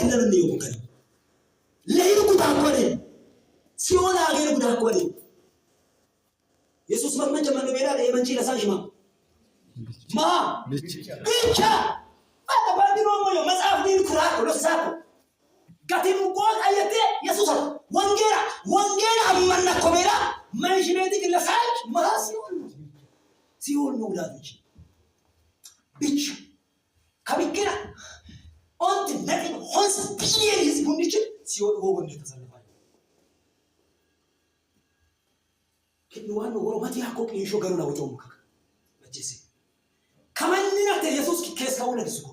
አይደለም ነው ይወከለ ለይሩ ጉዳቆኔ ሲሆን አገር ጉዳቆኔ ኢየሱስ መመንጨ ማን ቤላ ለየመንጪ ለሳሽማ ማ ብቻ አባዲኖ ሞዮ መጽሐፍ ዲን ኩራክ ለሳቆ ጋቲም ቆል አየቴ ኢየሱስ ወንጌላ አማና ኮሜላ መንሽኔት ግለሳች ሲሆን ነው ወዳጆች ብቻ ከቢከራ አንተ ነጥብ ሆንስ ቢሊየን ህዝብ እንዲችል ሲሆን ወጎን ተሰልፋል ከንዋን ወሮማቲ ያቆቅ ይሾገሩ ነው ወጣው ሙካ መቼስ ከማንና ኢየሱስ ከስካውነ ድስኩ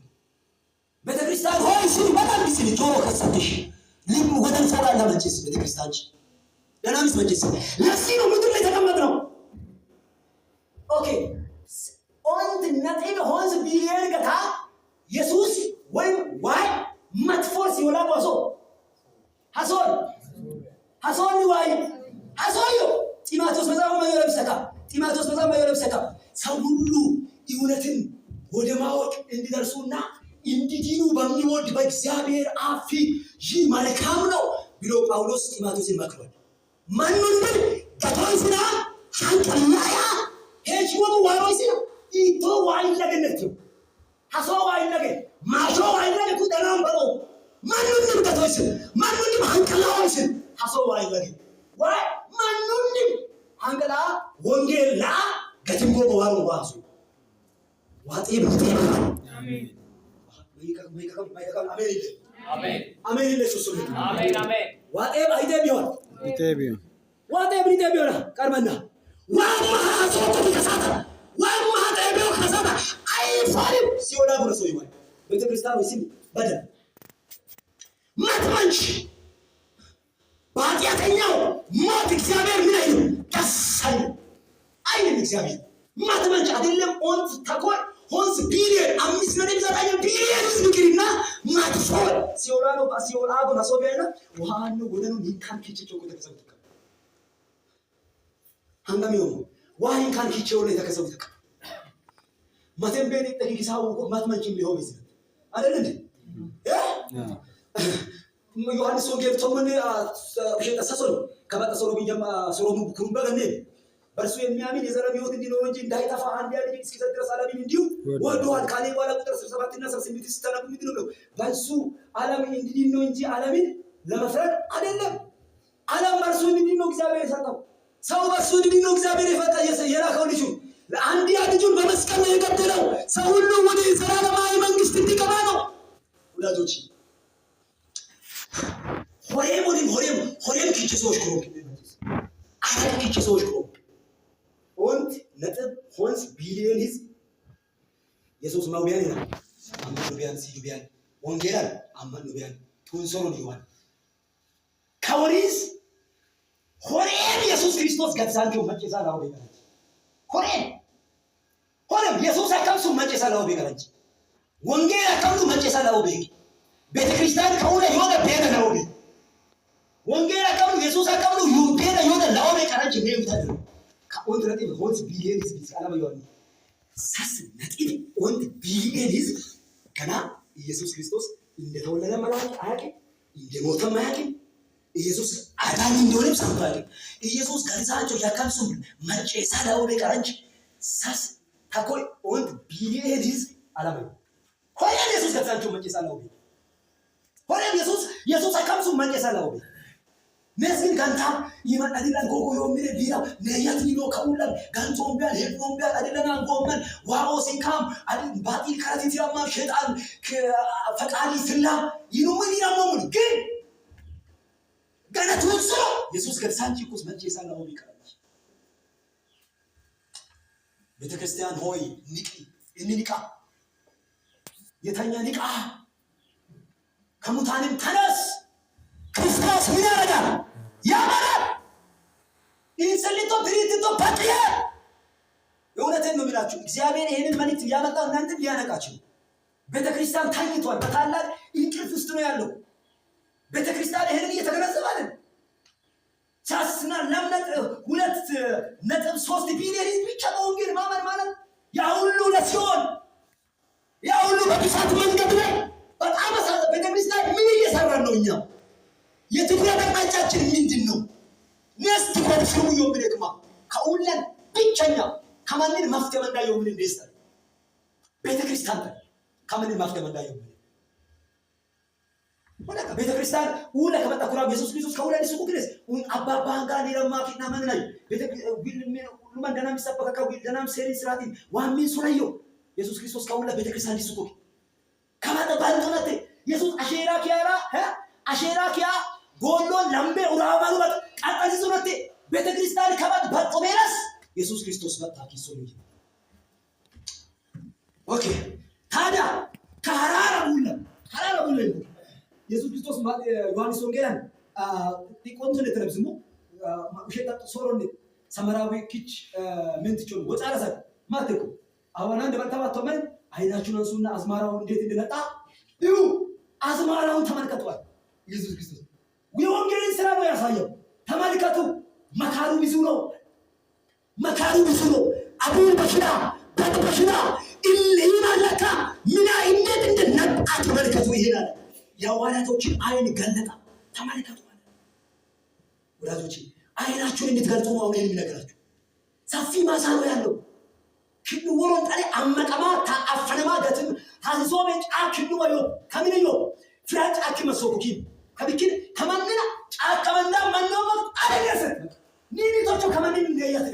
ቤተክርስቲያን ሆይ ሲል በጣም ቢስል ጆሮ ከሰተሽ ልብ ወደን ሰራ ለመቼስ ቤተክርስቲያን ለናምስ መቼስ ለዚህ ነው ምድር ላይ ተቀመጥነው ኦኬ አንተ ነጥብ ሆንስ ቢሊየን ገታ ኢየሱስ ወይም ዋይ መጥፎስ ይወላቆሶ ሐሶን ዋይ ሐሶዮ ጢሞቴዎስ መጽሐፍ ማየለብሰካ ሰው ሁሉ እውነትን ወደ ማወቅ እንዲደርሱና እንዲድኑ በሚወድ በእግዚአብሔር አፍ ይህ መልካም ነው ብሎ ጳውሎስ ጢሞቴዎስን መክሯል። ማንንም ከተወስና አንቀላያ ሄጅሞ ዋሮይሲና ኢቶ ዋይ ለገነት ሐሶ ዋይ ለገ ማሾ ዋይ ለገ ኩደናም በሎ ማንንም ከተወስና ማንንም አንቀላዋይስ ሐሶ ዋይ ለገ ዋይ ማንንም አንቀላ ወንጌላ ገትምጎ በዋሩ ዋሱ ዋጤ ብትይ አሜን አሜን ኢየሱስ አሜን ዋጤ ባይቴ ቢሆን ዋጤ ቢሆን ቀርመና ዋማ ተቢዮ ከሳታ አይፋሪም ሲወዳ ጉረሶ ይማል ቤተክርስቲያን ወይስ በደል ማትመንሽ ባጢያተኛው ሞት እግዚአብሔር ምን አይልም ደሳይ አይልም እግዚአብሔር ማትመንሽ አይደለም ኦንት ተቆር ሆንስ ቢሊየን 5.9 ቢሊየን ዝግሪና ማትፎል ሲወራኖ ሲወራጎ ናሶቢያና ዋሃኑ ጎደኑ ኒካን ኪቺቾ ከተሰብተከ አንጋሚው ዋሂን ካን ኪቺቾ ላይ ተከሰብተከ ማተምቤን ተኪሳው ማትመንሽ ሊሆን ይችላል አይደል እንዴ ዮሐንስ ወንጌል ተመነ ተሰሰሉ ከበተሰሩ ቢጀማ ሶሮሙ ኩምበገነ በርሱ የሚያምን የዘላለም ሕይወት እንዲኖር እንጂ እንዳይጠፋ አንድ ያለ እስኪሰጥ ድረስ ዓለምን እንዲሁ ወዶአል ካለ በኋላ ቁጥር 67 እና 68 ሲስተናቁ ምንድነው በርሱ ዓለምን እንዲድን ነው እንጂ ዓለምን ለመፍረድ አይደለም። ዓለም በርሱ እንዲድን ነው እግዚአብሔር የሰጠው። ሰው በርሱ እንዲድን ነው እግዚአብሔር የላከው ልጁ አንድያ ልጁን በመስቀል ላይ የገደለው ሰው ሁሉ ወደ ዘላለማዊ መንግስት እንዲገባ ነው። ወዳጆች ሆሬም ኪችሶች ክሮ አራት ኪችሶች ክሮ und ነጥብ ሆንስ ቢሊየን ህዝብ ኢየሱስ ማውያን ይላል አማኑቢያን ሲዱቢያን ወንጌላን አማኑቢያን ቱንሶሮ ይዋል ካወሪስ ሆሬም ኢየሱስ ክርስቶስ ገዛንጆ መጨሳ ነው ቢገራች ሆሬም ኢየሱስ አካምሱ መጨሳ ነው ቢገራች ወንጌል አካምሱ መጨሳ ነው ቢገ ቤተክርስቲያን ከሆነ የሆነ ቤተ ነው ቢገ ወንጌል አካምሱ ኢየሱስ አካምሱ የሆነ ነው ቢገራች ነው ይታደሩ ወንድ ነጥብ ሆንስ ቢሊየን ህዝብ ይስቃላማ ይሆን ሳስ ነጥብ ወንድ ቢሊየን ህዝብ ገና ኢየሱስ ክርስቶስ እንደተወለደ ማለት አያውቅም እንደሞተ አያውቅም ኢየሱስ አዳኝ እንደሆነ ሰምቷል ኢየሱስ ጋርዛቸው ያካምሱ መጨሳ ዳው በቀረንች ሳስ ታኮይ ወንድ ቢሊየን ህዝብ አላማ ሆያ ኢየሱስ ጋርዛቸው መጨሳ ነው ሆያ ኢየሱስ አካምሱ መጨሳ ነው መስጊን ጋንታ ይመጣልላል ጎጎ የሚል ቢራ ለያት ሊኖ ከውላል ጋንቶም ቢያል ሄድቶም ቢያል አይደለና ጎመን ዋኦ ሲንካም አይደል ባጢል ካራቲት ያማ ሸጣን ፈቃዲ ስላ ይኑምን ይናመሙን ግን ገነቱን ሰው ኢየሱስ ገርሳንቺኩስ መጨሳ ነው ቢቀርሽ ቤተክርስቲያን ሆይ ንቃ የተኛ ንቃ ከሙታንም ተነስ ክርስቶስ ምን ያደርጋል ያማራል ኢንሰሊቶ ብሪቲቶ ፓትሪያ የእውነቴን ነው የምላችሁ እግዚአብሔር ይሄንን መልእክት ያመጣው እናንተን ሊያነቃችሁ ቤተክርስቲያን ታይቷል በታላቅ እንቅልፍ ውስጥ ነው ያለው ቤተክርስቲያን ይሄንን እየተገነዘባል ቻስና ለምነት 2.3 ቢሊዮን ህዝብ ብቻ ወንጌል ማመን ማለት ያ ሁሉ ለሲሆን ያ ሁሉ በቅሳት መንገድ ላይ በጣም ቤተክርስቲያን ምን ከማንን ማፍተም እንዳየው ምን እንደስታ ቤተክርስቲያን ከማንን ማፍተም እንዳየው ወለካ ቤተክርስቲያን ወለ ከመጣ ኩራብ ኢየሱስ ክርስቶስ ከወለ ሊሱቁ ድረስ አባባን ጋር ሊረማኪና ምን ላይ ሁሉም እንደናም ይሰበከ ከደናም ሴሪ ስራቲ ዋሚን ሱራዮ ኢየሱስ ክርስቶስ ከወለ ቤተክርስቲያን ሊሱቁ ከመጣ ባንቶናቴ ኢየሱስ አሼራ ኪያራ አሼራ ኪያ ጎሎን ለምቤ ኡራባሉ ቀጣዚ ሱራቴ ቤተክርስቲያን ከመጣ በጦሜራስ ኢየሱስ ክርስቶስ መጣ ኪሶ ልጅ ኦኬ ታዲያ ከሐራራ ሙላ ኢየሱስ ክርስቶስ ዮሐንስ ወንጌላን ዲቆንቶን ተለብዝሙ ውሸታ ሶሮን ሰመራዊ ኪች ምንትቾ ወጣራሰ ማተኩ አሁን አንድ በተባተመን አይናችሁን አንሱና አዝማራውን እንዴት እንደነጣ እዩ አዝማራውን ተመልከቷል ኢየሱስ ክርስቶስ የወንጌልን ስራ ነው ያሳየው ተመልከቱ መካሩ ብዙ ነው አቡር በሽራ በሽራ ኢማላካ ምና እንዴት እንደነጣ ተመልከቱ ይሄዳል የሐዋርያቶችን አይን ገለጣ ተመልከቱ ማለት ወዳጆች አይናችሁን እንድትገልጡ ነው አሁን የሚነግራችሁ ሰፊ ማሳ ነው ያለው ክዱ ወሮን ታዲያ አመቀማ ታአፈነማ ገትም ሀዚሶ በጫ ክዱ ወዮ ከሚነዮ ፍራጫ ከመሶኩኪ ከብኪን ከማንና ጫከመንዳ ማንነው አለየሰ ኒኒቶቹ ከማንን እንደያት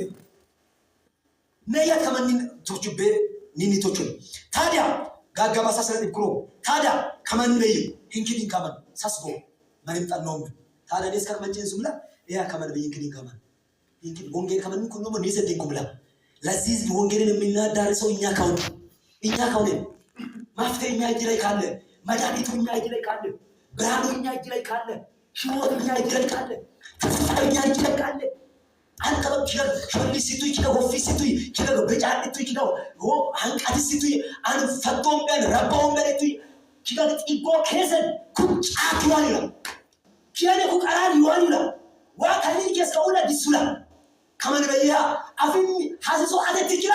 ነያ ከማንን ቶቹቤ ኒኒቶቹ ታዲያ ጋጋባሳ ስለድኩሮ ታዲያ ከማን በይ እንግዲህ ከማን ሳስጎ ማንም ጠናው ታዲያ ደስ ከመንጨን ዝምላ ያ ከማን በይ እንግዲህ ከማን እንግዲህ ወንጌል ከማን ኩሉ ነው ነይሰደኝ ኩምላ ለዚህ ወንጌልን የሚናዳርሰው እኛ ካውነ ማፍተኛ እጅ ላይ ካለ መድኃኒቱ እኛ እጅ ላይ ካለ ብርሃኑ እኛ እጅ ላይ ካለ ሕይወት እኛ እጅ ላይ ካለ ተስፋ እኛ እጅ ላይ ካለ አንተም ሸሊሲቱ ይከጎፊሲቱ ይከጎበጫልቱ ይከጎ አንቃዲሲቱ አን ፈቶም በል ረባውን በለቱ ይከጎ ጥጎ ከሰን ኩጫት ይዋልና ኪያኔ ኩቀራል ይዋልና ወካሊ ከስከውላ ዲሱላ ከመን በያ አፍም ሐስሶ አደት ይችላ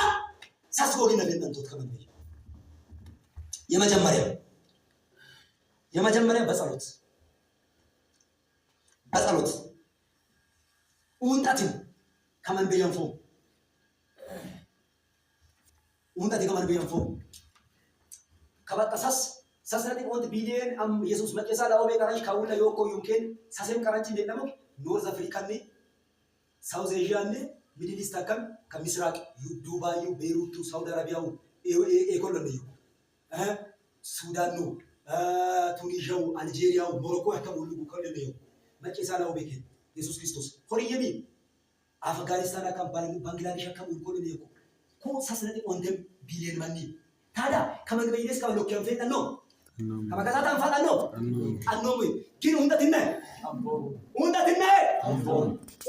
ሳስጎግነ ለንተንቶት ከመን በያ የመጀመሪያ በጸሎት ኡንጣቲን ከመን በያንፎ ኡንጣቲ ከመን በያንፎ ከበቀሳስ ሳስራቲ ወንት ቢሊየን አም ኢየሱስ መጨሳ ላው በቀራሽ ካውላ ዮኮ ዩኬን ሳሰም ቀራንቺ እንደነሞ ኖርዝ አፍሪካን ሳውዝ ኤዥያን ሚድል ኢስት አካም ከምስራቅ ዱባይ ቤይሩት ሳውዲ አረቢያው ኤኮሎኒ ሱዳን ነው ቱኒዥያው አልጄሪያው ሞሮኮ ያከሙሉ ኮሎኒ መጨሳ ላው በከ ኢየሱስ ክርስቶስ ሆሪየሚ አፍጋኒስታን አካም ባንግላዴሽ አካም ኮሎኒ ኮ ሳስራቲ ወንደም ቢሊየን ማኒ ታዳ ከመን በይነስ ካሎክ ያንፈታ ነው ከመከታታ አንፋታ ነው አንኖም ግን ኡንዳትና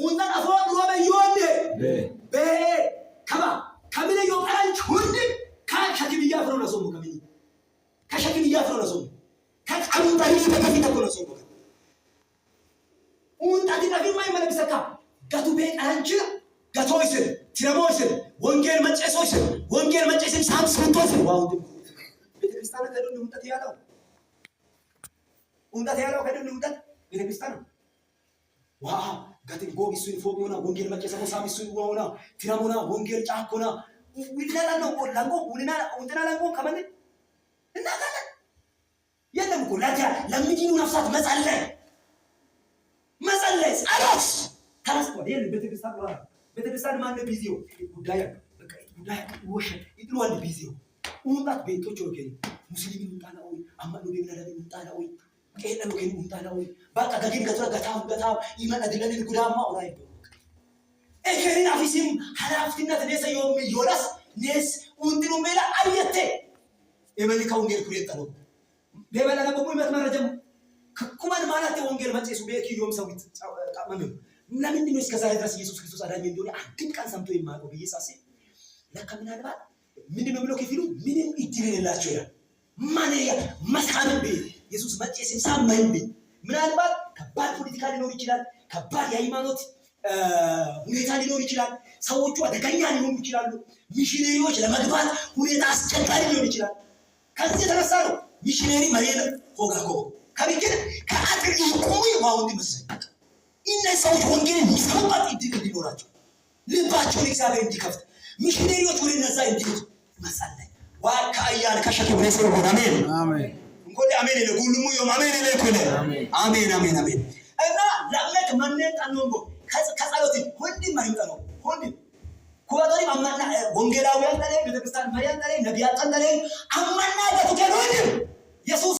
ኡንዳ አፎ ሮበ ይወንደ በ ከምን ይወቀራንች ሁንድ ከሸክብያ ፍሮ ነው ሰው ከምን ከሸክብያ ፍሮ ነው ሰው ከአሙንዳ ይዘ ከፊት ነው ሰው ኡንዳ ዲናፊማ ይመለብሰካ ጋቱ በቀራንች ጋቶይስ ትረሞይስ ወንጌል መጨስም ሳምስንቶስ ዋው ቤተክርስቲያን ከደም ኡንዳት ያለው ከደም ቤተክርስቲያን ዋው ጋትን ጎጊሱ ኢንፎርሞና ወንጌል መጨሰሞ ሳሚሱ ዋውና ትረሞና ወንጌል ጫኮና ዊላላ ነው ላንጎ ውልና ኡንተና ላንጎ ከመን እናታለ የለም እኮ ለምዲኑ ነፍሳት መጸለይ ጸሎት ታስቆ የለም ቤተክርስቲያን ማን ቢዚው ጉዳይ ወሽ ይጥሏል ቢዚው ኡንዳት ቤቶች ወገን ሙስሊም እንጣላው አማኑ ቢላላ እንጣላው ከሄደው ከሄዱ እንጣላው በቃ ገዲን ገታ ይመጣ ድለን ጉዳማ ወራይ እከሪና ፊሲም ሐላፍቲነት ለሰየው ይወራስ ነስ ኡንዲኑ ሜላ አየተ የመልካው ወንጌል ኩሬታ ነው ለበላ ነው ቆይ መረጃም ከኩማን ማለት ወንጌል መጨሱ በኪዮም ሰውት ጣመም ለምን ነው እስከ ዛሬ ድረስ ኢየሱስ ክርስቶስ አዳኝ እንደሆነ አንድም ቃል ሰምቶ የማያውቀው በየሳሴ ለካ ምን አልባት ምንድነው ብሎ ከፊሉ ምንም እድል የሌላቸው ያ ማንያ መስካንም በ ኢየሱስ መጨስም ሳማይም በ ምን አልባት ከባድ ፖለቲካ ሊኖር ይችላል ከባድ የሃይማኖት ሁኔታ ሊኖር ይችላል ሰዎቹ አደገኛ ሊሆኑ ይችላሉ ሚሽነሪዎች ለመግባት ሁኔታ አስቸጋሪ ሊሆን ይችላል ከዚህ የተነሳ ነው ሚሽነሪ መሬት ሆጋጎ ከቢከለ ከአጥር ይቆይ ዋውንዲ መስል እነዚህ ሰዎች ወንጌልን ይሰማት እድል እንዲኖራቸው ልባቸውን እግዚአብሔር እንዲከፍት ሚሽነሪዎች ወደ እነዛ እንዲሄዱ መጸለይ ዋካያን ከሸክም ላይ ሰው ሆነ አሜን አሜን እንቆይ አሜን ለሁሉም ይሁን አሜን ለኩለ አሜን አሜን አሜን እና ለአምላክ ማንነት አንወንጎ ከጸሎት ሁሉ ማይምጣ ነው ሁሉ ኮዳሪ አማና ወንጌላውያን ላይ ቤተክርስቲያን ባሪያን ላይ ነቢያት ላይ አማና በተከሮኝ ኢየሱስ